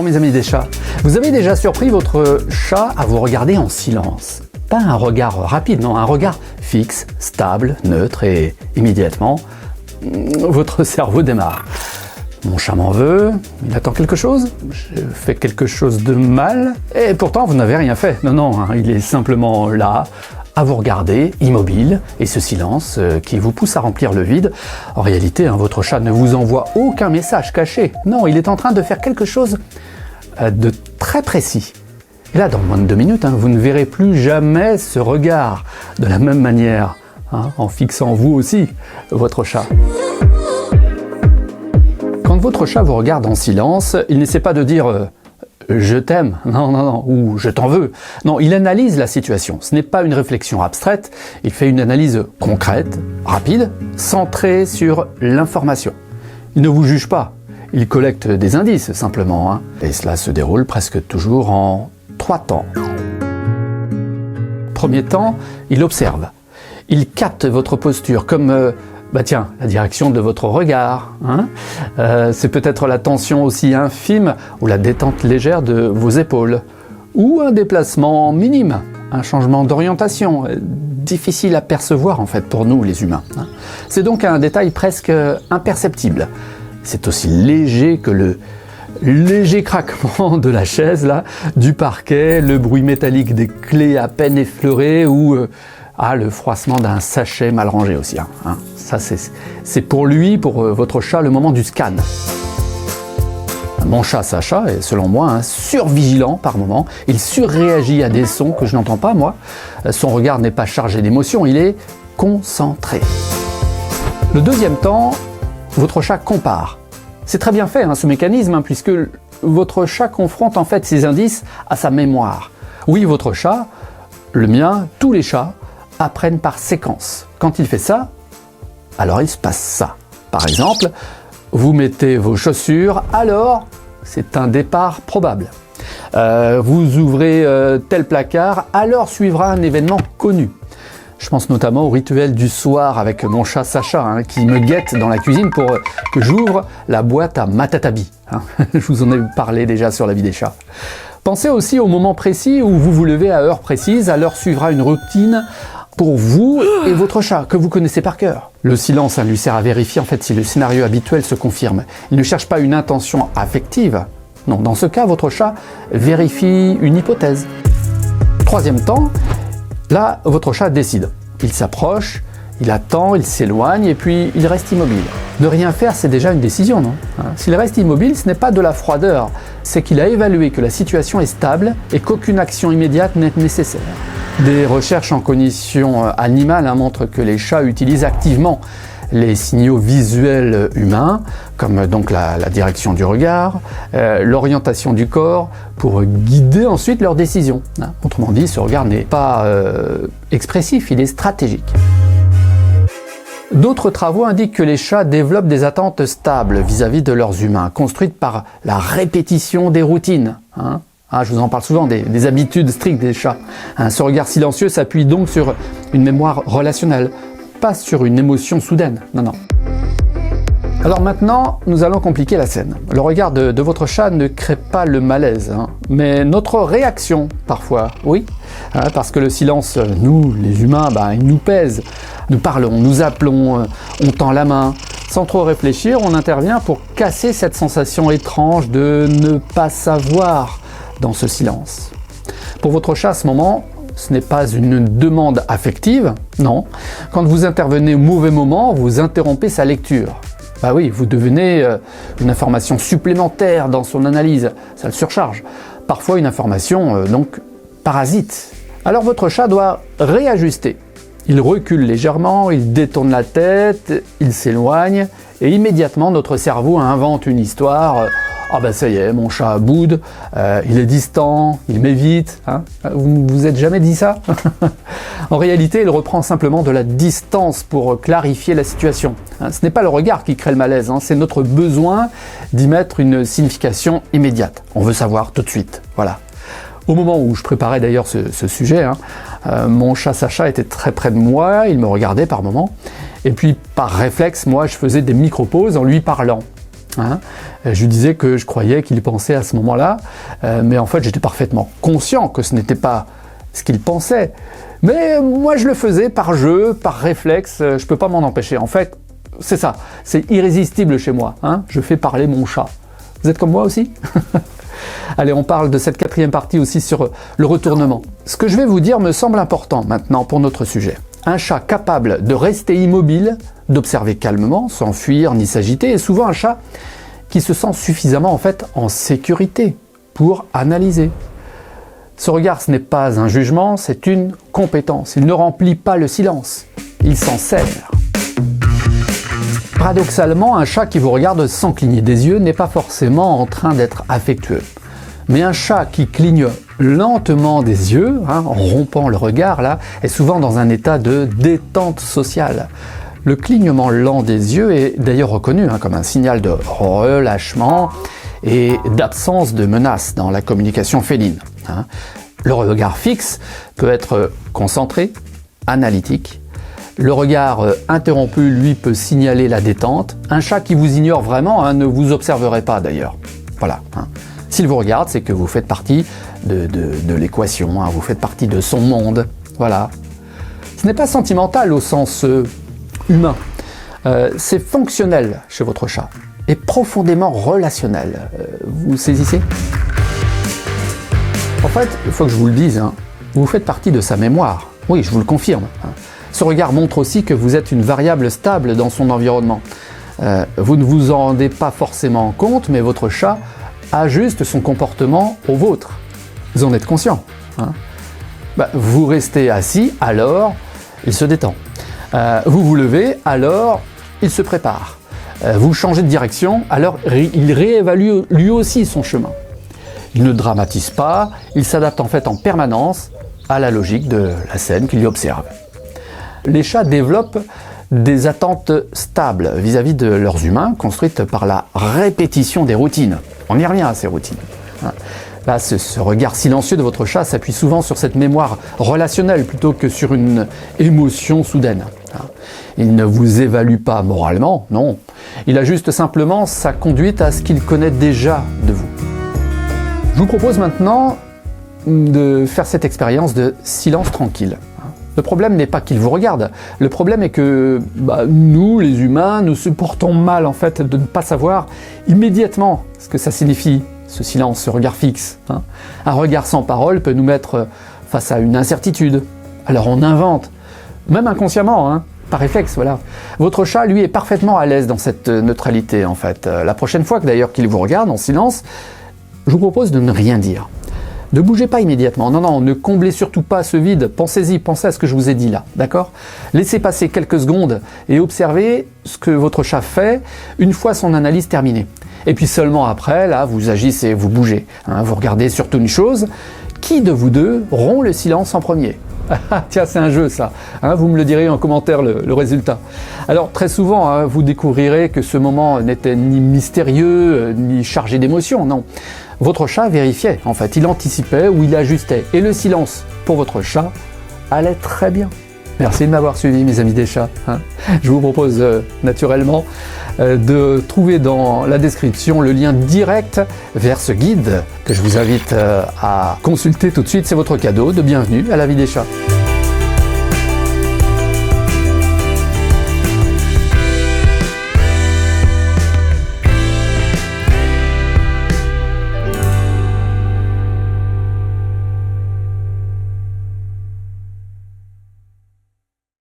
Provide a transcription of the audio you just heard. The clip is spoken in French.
mes amis des chats. Vous avez déjà surpris votre chat à vous regarder en silence. Pas un regard rapide, non, un regard fixe, stable, neutre et immédiatement, votre cerveau démarre. Mon chat m'en veut, il attend quelque chose, je fais quelque chose de mal, et pourtant vous n'avez rien fait. Non, il est simplement là, à vous regarder, immobile, et ce silence qui vous pousse à remplir le vide. En réalité, votre chat ne vous envoie aucun message caché. Non, il est en train de faire quelque chose de très précis. Et là, dans moins de 2 minutes, vous ne verrez plus jamais ce regard de la même manière, en fixant vous aussi votre chat. Quand votre chat vous regarde en silence, il n'essaie pas de dire « je t'aime » non, ou « je t'en veux ». Non, il analyse la situation. Ce n'est pas une réflexion abstraite, il fait une analyse concrète, rapide, centrée sur l'information. Il ne vous juge pas, il collecte des indices simplement. Et cela se déroule presque toujours en 3 temps. Premier temps, il observe. Il capte votre posture comme la direction de votre regard. C'est peut-être la tension aussi infime ou la détente légère de vos épaules. Ou un déplacement minime, un changement d'orientation, difficile à percevoir en fait pour nous les humains. C'est donc un détail presque imperceptible. C'est aussi léger que le léger craquement de la chaise, là, du parquet, le bruit métallique des clés à peine effleurées ou le froissement d'un sachet mal rangé aussi. Ça, c'est pour lui, pour votre chat, le moment du scan. Mon chat Sacha est, selon moi, survigilant par moment. Il surréagit à des sons que je n'entends pas, moi. Son regard n'est pas chargé d'émotion, il est concentré. Le deuxième temps, votre chat compare. C'est très bien fait, ce mécanisme, puisque votre chat confronte en fait ces indices à sa mémoire. Oui, votre chat, le mien, tous les chats, apprennent par séquence. Quand il fait ça, alors il se passe ça. Par exemple, vous mettez vos chaussures, alors c'est un départ probable. Vous ouvrez tel placard, alors suivra un événement connu. Je pense notamment au rituel du soir avec mon chat Sacha, qui me guette dans la cuisine pour que j'ouvre la boîte à matatabi. Je vous en ai parlé déjà sur la vie des chats. Pensez aussi au moment précis où vous vous levez à heure précise, alors suivra une routine pour vous et votre chat, que vous connaissez par cœur. Le silence lui sert à vérifier en fait si le scénario habituel se confirme. Il ne cherche pas une intention affective. Non, dans ce cas, votre chat vérifie une hypothèse. Troisième temps, là, votre chat décide. Il s'approche, il attend, il s'éloigne et puis il reste immobile. Ne rien faire, c'est déjà une décision, non ? S'il reste immobile, ce n'est pas de la froideur, c'est qu'il a évalué que la situation est stable et qu'aucune action immédiate n'est nécessaire. Des recherches en cognition animale montrent que les chats utilisent activement les signaux visuels humains, comme donc la direction du regard, l'orientation du corps, pour guider ensuite leurs décisions. Autrement dit, ce regard n'est pas expressif, il est stratégique. D'autres travaux indiquent que les chats développent des attentes stables vis-à-vis de leurs humains, construites par la répétition des routines. Je vous en parle souvent, des habitudes strictes des chats. Ce regard silencieux s'appuie donc sur une mémoire relationnelle, pas sur une émotion soudaine, non. Alors maintenant, nous allons compliquer la scène. Le regard de votre chat ne crée pas le malaise, mais notre réaction parfois, oui. Parce que le silence, nous, les humains, il nous pèse. Nous parlons, nous appelons, on tend la main. Sans trop réfléchir, on intervient pour casser cette sensation étrange de ne pas savoir dans ce silence. Pour votre chat, à ce moment, ce n'est pas une demande affective, non. Quand vous intervenez au mauvais moment, vous interrompez sa lecture. Oui, vous devenez une information supplémentaire dans son analyse, ça le surcharge. Parfois une information, donc, parasite. Alors votre chat doit réajuster. Il recule légèrement, il détourne la tête, il s'éloigne, et immédiatement notre cerveau invente une histoire. Ça y est, mon chat boude, il est distant, il m'évite. Vous vous êtes jamais dit ça? En réalité, il reprend simplement de la distance pour clarifier la situation. Ce n'est pas le regard qui crée le malaise, c'est notre besoin d'y mettre une signification immédiate. On veut savoir tout de suite, voilà. Au moment où je préparais d'ailleurs ce sujet, mon chat Sacha était très près de moi, il me regardait par moments, et puis par réflexe, moi je faisais des micro-pauses en lui parlant. Hein. Je lui disais que je croyais qu'il pensait à ce moment-là, mais en fait j'étais parfaitement conscient que ce n'était pas ce qu'il pensait. Mais moi je le faisais par jeu, par réflexe, je peux pas m'en empêcher. En fait, c'est ça, c'est irrésistible chez moi. Hein. Je fais parler mon chat. Vous êtes comme moi aussi? Allez, on parle de cette quatrième partie aussi sur le retournement. Ce que je vais vous dire me semble important maintenant pour notre sujet. Un chat capable de rester immobile, d'observer calmement, sans fuir ni s'agiter, est souvent un chat qui se sent suffisamment en fait en sécurité pour analyser. Ce regard, ce n'est pas un jugement, c'est une compétence. Il ne remplit pas le silence, il s'en sert. Paradoxalement, un chat qui vous regarde sans cligner des yeux n'est pas forcément en train d'être affectueux. Mais un chat qui cligne lentement des yeux, en rompant le regard, là, est souvent dans un état de détente sociale. Le clignement lent des yeux est d'ailleurs reconnu comme un signal de relâchement et d'absence de menace dans la communication féline. Le regard fixe peut être concentré, analytique. Le regard interrompu, lui, peut signaler la détente. Un chat qui vous ignore vraiment ne vous observerait pas d'ailleurs. Voilà. S'il vous regarde, c'est que vous faites partie de l'équation, vous faites partie de son monde. Voilà. Ce n'est pas sentimental au sens humain. C'est fonctionnel chez votre chat et profondément relationnel. Vous saisissez? En fait, il faut que je vous le dise, vous faites partie de sa mémoire. Oui, je vous le confirme. Ce regard montre aussi que vous êtes une variable stable dans son environnement. Vous ne vous en rendez pas forcément compte, mais votre chat ajuste son comportement au vôtre. Vous en êtes conscient. Vous restez assis, alors il se détend. Vous vous levez, alors il se prépare. Vous changez de direction, alors il réévalue lui aussi son chemin. Il ne dramatise pas, il s'adapte en fait en permanence à la logique de la scène qu'il y observe. Les chats développent des attentes stables vis-à-vis de leurs humains, construites par la répétition des routines. On y revient à ces routines. Là, ce regard silencieux de votre chat s'appuie souvent sur cette mémoire relationnelle plutôt que sur une émotion soudaine. Il ne vous évalue pas moralement, non. Il ajuste simplement sa conduite à ce qu'il connaît déjà de vous. Je vous propose maintenant de faire cette expérience de silence tranquille. Le problème n'est pas qu'il vous regarde, le problème est que nous, les humains, nous supportons mal en fait de ne pas savoir immédiatement ce que ça signifie, ce silence, ce regard fixe. Un regard sans parole peut nous mettre face à une incertitude. Alors on invente, même inconsciemment, par réflexe, voilà. Votre chat, lui, est parfaitement à l'aise dans cette neutralité en fait. La prochaine fois que d'ailleurs qu'il vous regarde en silence, je vous propose de ne rien dire. Ne bougez pas immédiatement, non, ne comblez surtout pas ce vide, pensez-y, pensez à ce que je vous ai dit là, d'accord? Laissez passer quelques secondes et observez ce que votre chat fait une fois son analyse terminée. Et puis seulement après, là, vous agissez, vous bougez. Vous regardez surtout une chose, qui de vous deux rompt le silence en premier? Tiens, c'est un jeu ça, vous me le direz en commentaire le résultat. Alors très souvent, vous découvrirez que ce moment n'était ni mystérieux, ni chargé d'émotions, non. Votre chat vérifiait, en fait, il anticipait ou il ajustait. Et le silence, pour votre chat, allait très bien. Merci de m'avoir suivi, mes amis des chats. Je vous propose naturellement de trouver dans la description le lien direct vers ce guide que je vous invite à consulter tout de suite. C'est votre cadeau de bienvenue à la vie des chats.